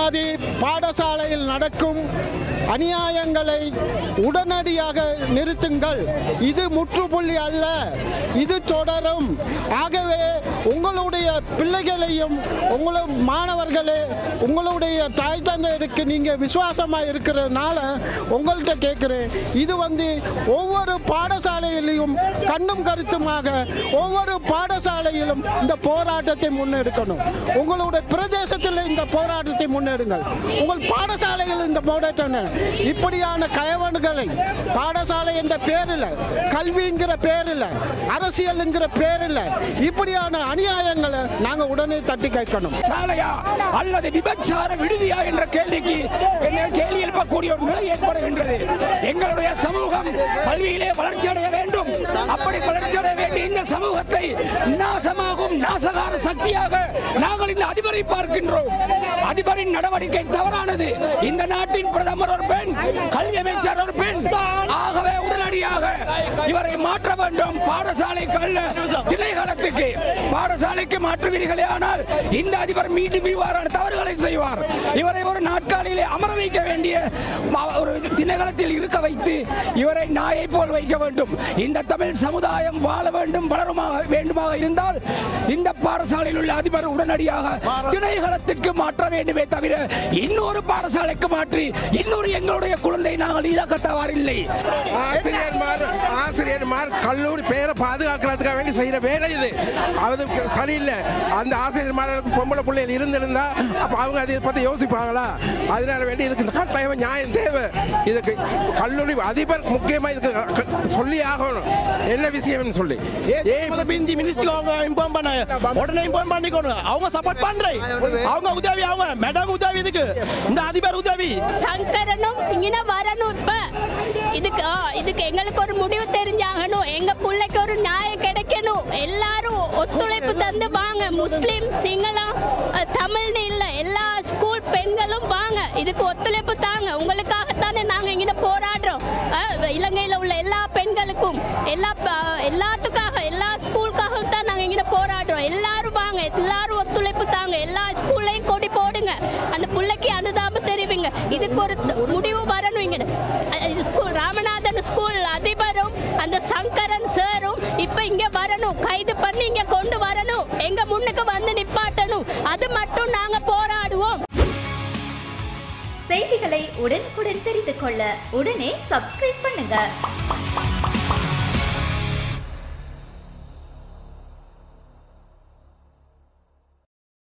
திருமதி பாடசாலையில் நடக்கும் அநியாயங்களை உடனடியாக நிறுத்துங்கள். இது முற்றுப்புள்ளி அல்ல, இது தொடரும். ஆகவே உங்களுடைய பிள்ளைகளையும் மாணவர்களே உங்களுடைய தாய் தந்தையருக்கு நீங்கள் விசுவாசமாக இருக்கிறதுனால உங்கள்கிட்ட கேட்குறேன். இது ஒவ்வொரு பாடசாலையிலையும் கண்ணும் கருத்துமாக ஒவ்வொரு பாடசாலையிலும் இந்த போராட்டத்தை முன்னெடுக்கணும். உங்களுடைய பிரதேசத்தில் இந்த போராட்டத்தை முன்னெடுங்கள். உங்கள் பாடசாலையில் இந்த போராட்டம் இப்படியான கயவன்களை பாடசாலை என்ற பேரில் கல்விங்கிற பேரில் அரசியலுங்கிற பேரில் இப்படியான அநியாயங்களை நாங்கள் உடனே தட்டி கேட்கணும். சாலையா அல்லது விபச்சார விடுதியா என்ற கேள்விக்கு கேள்வி எழுப்பக்கூடிய ஒரு நிலை ஏற்படுகின்றது. எங்களுடைய சமூகம் கல்வியிலே வளர்ச்சி அடைய வேண்டும். அப்படி வளர்ச்சி அடைய வேண்டிய இந்த சமூகத்தை நாசமாகும் நாசகார சக்தியாக நாங்கள் இந்த அதிபரை பார்க்கின்றோம். அதிபரின் நடவடிக்கை தவறானது. இந்த நாட்டின் பிரதமர் ஒரு பெண், கல்வி அமைச்சர் ஒரு பெண். ஆகவே உடனடியாக இவரை மாற்ற வேண்டும். திணைக்களத்துக்கு பாடசாலைக்கு மாற்றுவீர்களே ஆனால் இந்த அதிபர் மீண்டும் இவ்வாறான தவறுகளை செய்வார். இவரை ஒரு நாட்காலிலே அமர வைக்க வேண்டிய ஒரு திணைக்களத்தில் இருக்க வைத்து இவரை நாயை போல் வைக்க வேண்டும். இந்த தமிழ் சமுதாயம் வாழ வேண்டும், வேண்டுமாக இருந்தால் இந்த பாடசாலையில் உள்ள அதிபர் உடனடியாக திணைக்களத்துக்கு மாற்ற வேண்டுமே தவிர இன்னொரு பாடசாலைக்கு மாற்றி இன்னொரு எங்களுடைய குழந்தை நாங்கள் இழக்கத்தவாறில்லை. ஆசிரியர்மார் கல்லூரி பேரை பாதுகாக்கிறதுக்காக வேண்டி செய்யற வேலை இது. அது சரியில்லை. அந்த ஆசிரியர்மார்களுக்கு பொம்பளை பிள்ளைகள் இருந்திருந்தா அப்ப அவங்க அதை பத்தி யோசிப்பாங்களா? அதனால வேண்டி இதுக்கு கட்டாயம் நியாயம் தேவை. இதுக்கு கல்லூரி அதிபர் முக்கியமா இதுக்கு சொல்லி ஆகணும் என்ன விஷயம் சொல்லி. உடனே இன்ஃபார்ம் பண்ணிக்கணும். அவங்க சப்போர்ட் பண்றேன். அவங்க உதவி, அவங்க மேடம் உதவி, இதுக்கு இந்த அதிபர் உதவி. சங்கரனும் இங்க வரணும். இப்ப இதுக்கு எங்களுக்கு ஒரு முடிவு தெரிஞ்சாகணும். எங்க பிள்ளைக்கு ஒரு நியாயம் கிடைக்கணும். எல்லாரும் ஒத்துழைப்பு தந்து வாங்க. முஸ்லிம், சிங்களம், தமிழ்னு இல்ல, எல்லா ஸ்கூல் பெண்களும் வாங்க. இதுக்கு ஒத்துழைப்பு தாங்க. உங்களுக்காகத்தானே நாங்க இங்க போராடுறோம். இலங்கையில உள்ள எல்லா பெண்களுக்கும் எல்லாத்துக்காக எல்லா ஸ்கூலுக்காக தான் நாங்க இங்க போராடுறோம். எல்லாரும் வாங்க, எல்லாரும் ஒத்துழைப்பு தாங்க. எல்லா ஸ்கூல்லையும் கொடி போடுங்க. அந்த பிள்ளைக்கு அனுதாபம் தெரிவிங்க. இதுக்கு ஒரு முடிவு வரணும். இங்க ராமநாதன் ஸ்கூல் அதிபரும் அந்த சங்கரன் சாரும் இப்ப இங்க வரணும். கைது பண்ணி இங்க கொண்டு வரணும். எங்க முன்னுக்கு வந்து நிப்பாட்டணும். அது மட்டும் நாங்க போராடுவோம். செய்திகளை உடனுக்குடன் தெரிந்து கொள்ள உடனே சப்ஸ்கிரைப் பண்ணுங்க.